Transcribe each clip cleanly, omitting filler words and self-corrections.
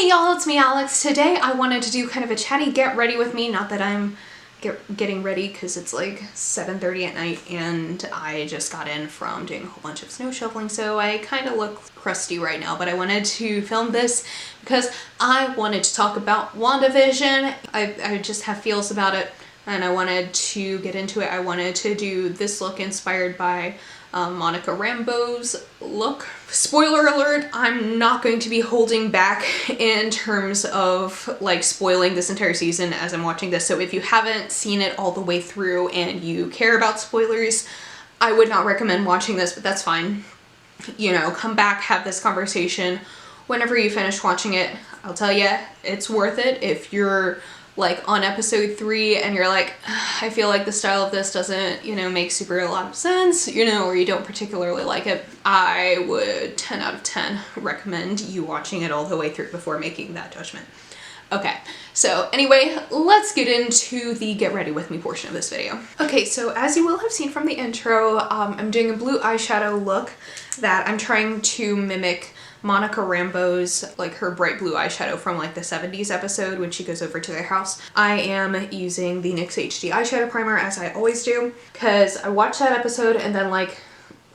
Hey y'all, it's me Alex. Today I wanted to do kind of a chatty get ready with me, not that I'm getting ready because it's like 7:30 at night and I just got in from doing a whole bunch of snow shoveling, so I kind of look crusty right now, but I wanted to film this because I wanted to talk about WandaVision. I just have feels about it and I wanted to get into it. I wanted to do this look inspired by Monica Rambeau's look. Spoiler alert, I'm not going to be holding back in terms of like spoiling this entire season as I'm watching this, so if you haven't seen it all the way through and you care about spoilers, I would not recommend watching this, but that's fine. You know, come back, have this conversation whenever you finish watching it. I'll tell you, it's worth it. If you're like on episode 3 and you're like, I feel like the style of this doesn't, you know, make super a lot of sense, you know, or you don't particularly like it, I would 10 out of 10 recommend you watching it all the way through before making that judgment. Okay, so anyway, let's get into the get ready with me portion of this video. Okay, so as you will have seen from the intro, I'm doing a blue eyeshadow look that I'm trying to mimic Monica Rambeau's, like her bright blue eyeshadow from like the 70s episode when she goes over to their house. I am using the NYX HD eyeshadow primer as I always do because I watched that episode and then like,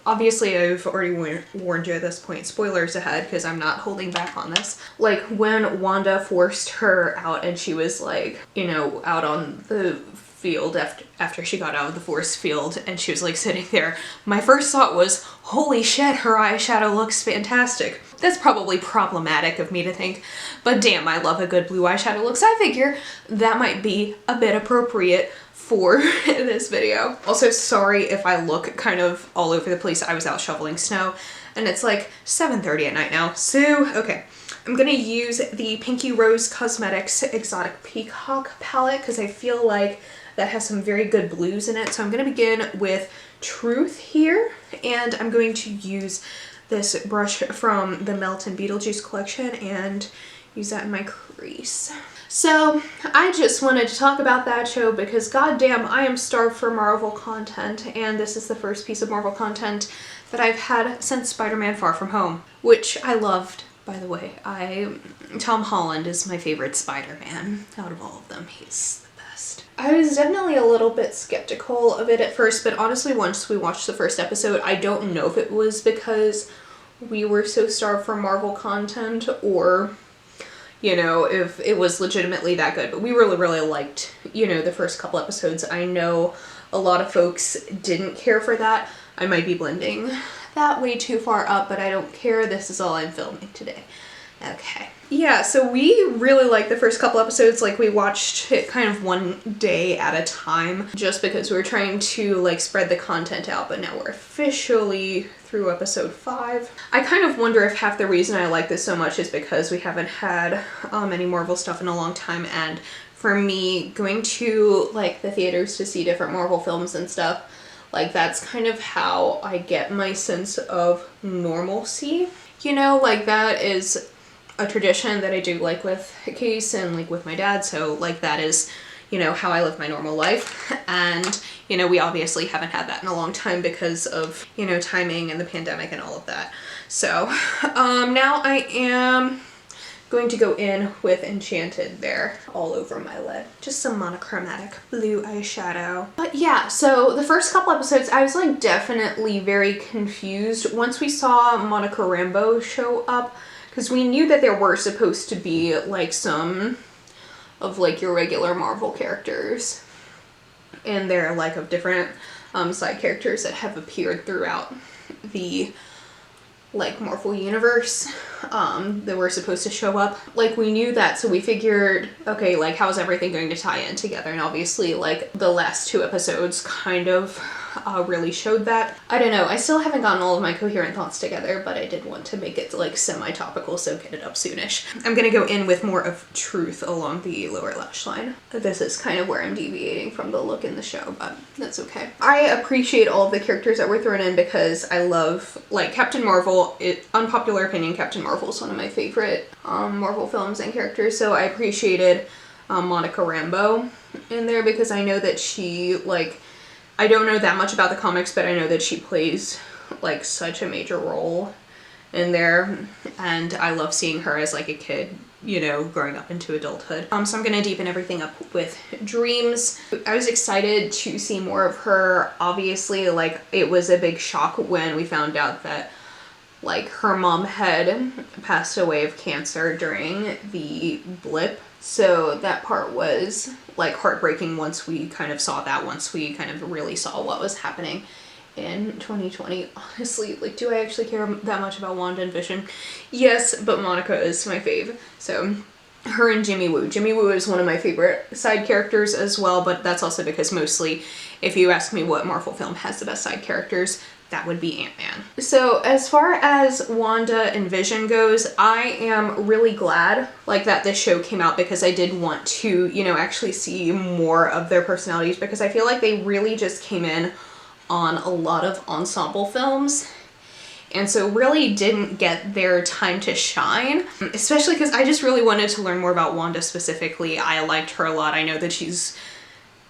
obviously I've already warned you at this point, spoilers ahead because I'm not holding back on this. Like when Wanda forced her out and she was like, you know, out on the field after she got out of the force field and she was like sitting there, my first thought was, holy shit, her eyeshadow looks fantastic. That's probably problematic of me to think, but damn, I love a good blue eyeshadow look, so I figure that might be a bit appropriate for this video. Also, sorry if I look kind of all over the place. I was out shoveling snow and it's like 7:30 at night now, so okay. I'm gonna use the Pinky Rose Cosmetics Exotic Peacock palette because I feel like that has some very good blues in it. So I'm gonna begin with Truth here, and I'm going to use this brush from the Melt and Beetlejuice collection and use that in my crease. So I just wanted to talk about that show because goddamn, I am starved for Marvel content, and this is the first piece of Marvel content that I've had since Spider-Man Far From Home, which I loved, by the way. Tom Holland is my favorite Spider-Man out of all of them. He's the best. I was definitely a little bit skeptical of it at first, but honestly once we watched the first episode, I don't know if it was because we were so starved for Marvel content or, you know, if it was legitimately that good, but we really liked, you know, the first couple episodes. I know a lot of folks didn't care for that. I might be blending that way too far up, but I don't care. This is all I'm filming today. Okay. Yeah, so we really liked the first couple episodes. Like we watched it kind of one day at a time just because we were trying to like spread the content out, but now we're officially through episode 5. I kind of wonder if half the reason I like this so much is because we haven't had any Marvel stuff in a long time, and for me, going to like the theaters to see different Marvel films and stuff, like that's kind of how I get my sense of normalcy. You know, like that is a tradition that I do like with Case and like with my dad, so like that is, you know, how I live my normal life. And, you know, we obviously haven't had that in a long time because of, you know, timing and the pandemic and all of that. So now I am going to go in with Enchanted there all over my lid. Just some monochromatic blue eyeshadow. But yeah, so the first couple episodes I was like definitely very confused once we saw Monica Rambeau show up, because we knew that there were supposed to be like some of like your regular Marvel characters and they're like of different side characters that have appeared throughout the like Marvel universe that were supposed to show up. Like we knew that, so we figured, okay, like how's everything going to tie in together? And obviously like the last 2 episodes kind of really showed that. I don't know, I still haven't gotten all of my coherent thoughts together, but I did want to make it like semi-topical, so get it up soonish. I'm gonna go in with more of Truth along the lower lash line. This is kind of where I'm deviating from the look in the show, but that's okay. I appreciate all of the characters that were thrown in because I love like Captain Marvel. Unpopular opinion, Captain Marvel is one of my favorite Marvel films and characters, so I appreciated Monica Rambeau in there because I know that she, like, I don't know that much about the comics, but I know that she plays like such a major role in there, and I love seeing her as like a kid you know, growing up into adulthood. So I'm gonna deepen everything up with dreams. I was excited to see more of her. Obviously, like, it was a big shock when we found out that, like, her mom had passed away of cancer during the blip. So that part was, like, heartbreaking once we kind of saw that, once we kind of really saw what was happening in 2020. Honestly, like, do I actually care that much about Wanda and Vision? Yes, but Monica is my fave. So her and Jimmy Woo. Jimmy Woo is one of my favorite side characters as well, but that's also because mostly, if you ask me what Marvel film has the best side characters, that would be Ant-Man. So as far as Wanda and Vision goes, I am really glad, like, that this show came out, because I did want to, you know, actually see more of their personalities, because I feel like they really just came in on a lot of ensemble films and so really didn't get their time to shine, especially because I just really wanted to learn more about Wanda specifically. I liked her a lot. I know that she's,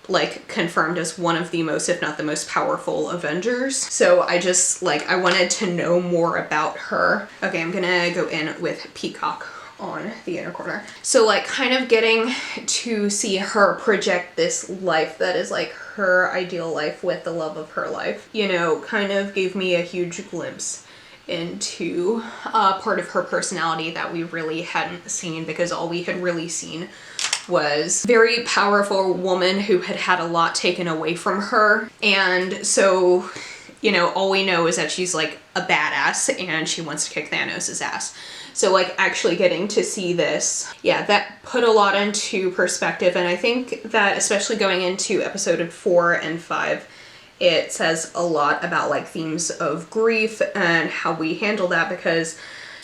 like, confirmed as one of the most, if not the most powerful Avengers. So I just, like, I wanted to know more about her. Okay, I'm gonna go in with Peacock on the inner corner. So, like, kind of getting to see her project this life that is, like, her ideal life with the love of her life, you know, kind of gave me a huge glimpse into part of her personality that we really hadn't seen, because all we had really seen was very powerful woman who had had a lot taken away from her. And so, you know, all we know is that she's, like, a badass and she wants to kick Thanos' ass. So, like, actually getting to see this, yeah, that put a lot into perspective. And I think that especially going into episode 4 and 5, it says a lot about, like, themes of grief and how we handle that, because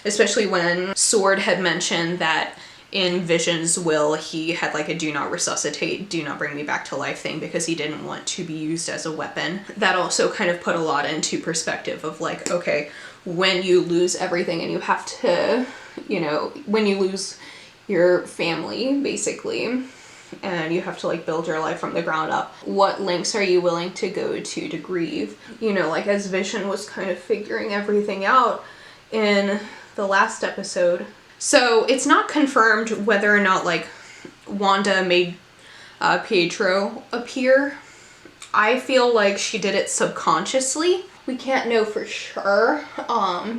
especially when Sword had mentioned that in Vision's will, he had, like, a do not resuscitate, do not bring me back to life thing, because he didn't want to be used as a weapon. That also kind of put a lot into perspective of, like, okay, when you lose everything and you have to, you know, when you lose your family, basically, and you have to, like, build your life from the ground up, what lengths are you willing to go to grieve? You know, like, as Vision was kind of figuring everything out in the last episode. So it's not confirmed whether or not, like, Wanda made Pietro appear. I feel like she did it subconsciously. We can't know for sure,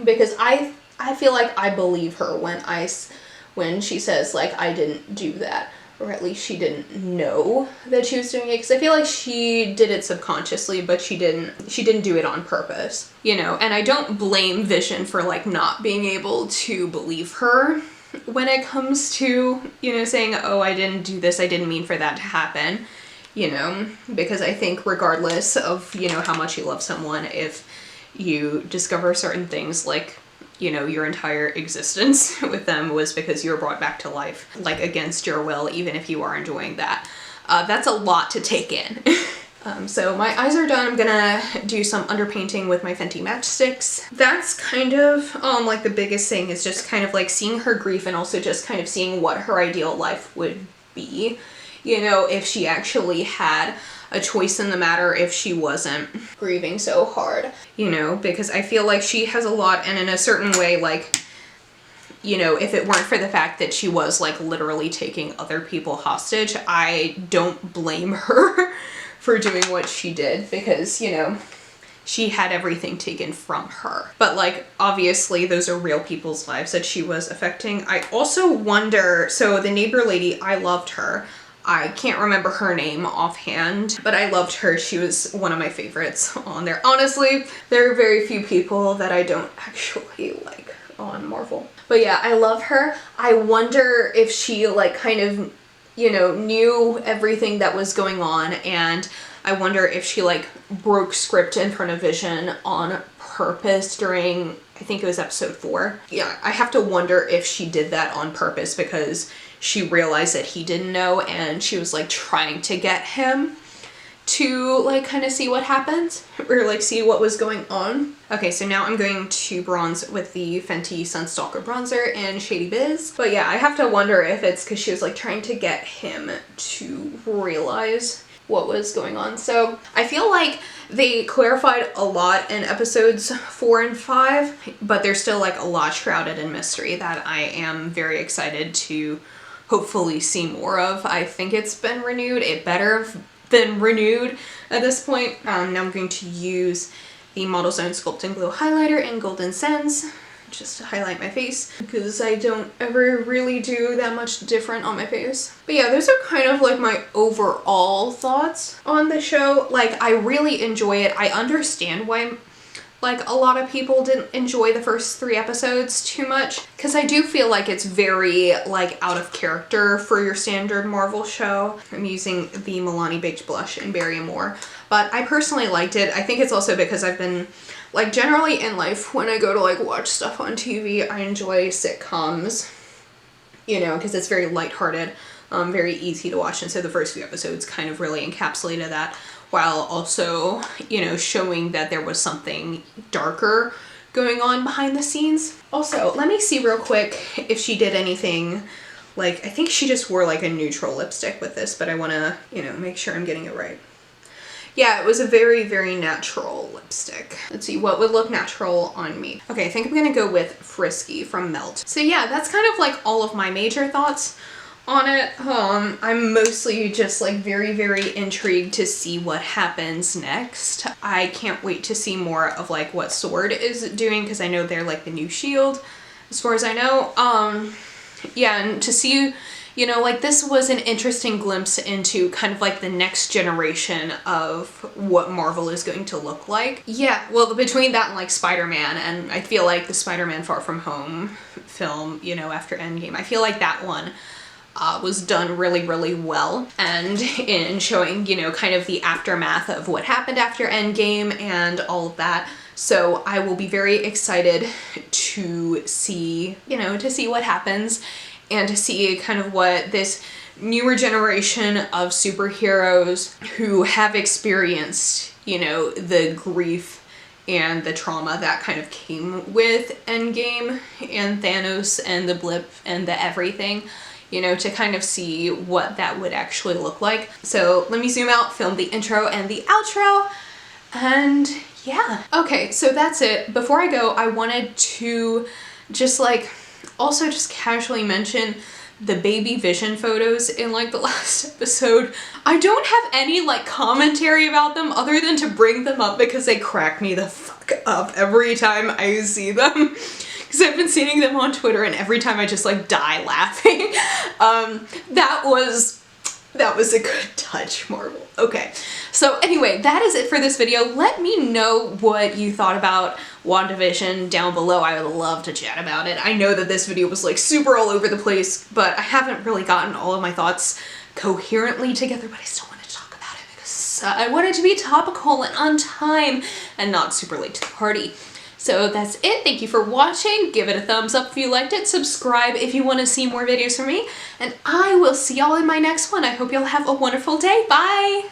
because I feel like I believe her when she says, like, I didn't do that, or at least she didn't know that she was doing it, because I feel like she did it subconsciously, but she didn't do it on purpose, you know. And I don't blame Vision for, like, not being able to believe her when it comes to, you know, saying, oh, I didn't do this, I didn't mean for that to happen, you know, because I think regardless of, you know, how much you love someone, if you discover certain things, like, you know, your entire existence with them was because you were brought back to life, like, against your will, even if you are enjoying that. That's a lot to take in. So my eyes are done. I'm gonna do some underpainting with my Fenty matchsticks. That's kind of, like, the biggest thing is just kind of, like, seeing her grief and also just kind of seeing what her ideal life would be. You know, if she actually had a choice in the matter, if she wasn't grieving so hard, you know, because I feel like she has a lot, and in a certain way, like, you know, if it weren't for the fact that she was, like, literally taking other people hostage, I don't blame her for doing what she did, because, you know, she had everything taken from her. But, like, obviously those are real people's lives that she was affecting. I also wonder, so the neighbor lady, I loved her. I can't remember her name offhand, but I loved her. She was one of my favorites on there. Honestly, there are very few people that I don't actually like on Marvel. But yeah, I love her. I wonder if she, like, kind of, you know, knew everything that was going on, and I wonder if she, like, broke script in front of Vision on purpose during, I think it was episode 4. Yeah, I have to wonder if she did that on purpose because she realized that he didn't know, and she was, like, trying to get him to, like, kind of see what happened, or, like, see what was going on. Okay, so now I'm going to bronze with the Fenty Sunstalker bronzer in Shady Biz. But yeah, I have to wonder if it's because she was, like, trying to get him to realize what was going on. So I feel like they clarified a lot in episodes 4 and 5, but there's still like a lot shrouded in mystery that I am very excited to hopefully see more of. I think it's been renewed. It better have been renewed at this point. Now I'm going to use the Model Zone Sculpt and Glow highlighter in Golden Sands just to highlight my face, because I don't ever really do that much different on my face. But yeah, those are kind of like my overall thoughts on the show. Like, I really enjoy it. I understand why like a lot of people didn't enjoy the first 3 episodes too much, because I do feel like it's very like out of character for your standard Marvel show. I'm using the Milani Baked Blush in Berry and More, but I personally liked it. I think it's also because I've been like, generally in life when I go to like watch stuff on TV, I enjoy sitcoms, you know, because it's very lighthearted, very easy to watch, and so the first few episodes kind of really encapsulated that, while also, you know, showing that there was something darker going on behind the scenes. Also, let me see real quick if she did anything, like, I think she just wore like a neutral lipstick with this, but I want to, you know, make sure I'm getting it right. Yeah, it was a very, very natural lipstick. Let's see, what would look natural on me? Okay, I think I'm gonna go with Frisky from Melt. So yeah, that's kind of like all of my major thoughts on it. I'm mostly just like very, very intrigued to see what happens next. I can't wait to see more of like what S.W.O.R.D. is doing, because I know they're like the new S.H.I.E.L.D. as far as I know. Yeah, and to see, you know, like, this was an interesting glimpse into kind of like the next generation of what Marvel is going to look like. Yeah, well, between that and like Spider-Man, and I feel like the Spider-Man Far From Home film, you know, after Endgame, I feel like that one was done really, really well, and in showing, you know, kind of the aftermath of what happened after Endgame and all of that. So I will be very excited to see, you know, to see what happens, and to see kind of what this newer generation of superheroes who have experienced, you know, the grief and the trauma that kind of came with Endgame and Thanos and the blip and the everything, you know, to kind of see what that would actually look like. So let me zoom out, film the intro and the outro, and yeah. Okay, so that's it. Before I go, I wanted to just like also just casually mention the baby Vision photos in like the last episode. I don't have any like commentary about them other than to bring them up because they crack me the fuck up every time I see them. Because I've been seeing them on Twitter, and every time I just like die laughing. That was a good touch, Marvel. Okay, so anyway, that is it for this video. Let me know what you thought about WandaVision down below. I would love to chat about it. I know that this video was like super all over the place, but I haven't really gotten all of my thoughts coherently together, but I still want to talk about it because I want it to be topical and on time and not super late to the party. So that's it. Thank you for watching. Give it a thumbs up if you liked it. Subscribe if you want to see more videos from me. And I will see y'all in my next one. I hope y'all have a wonderful day. Bye!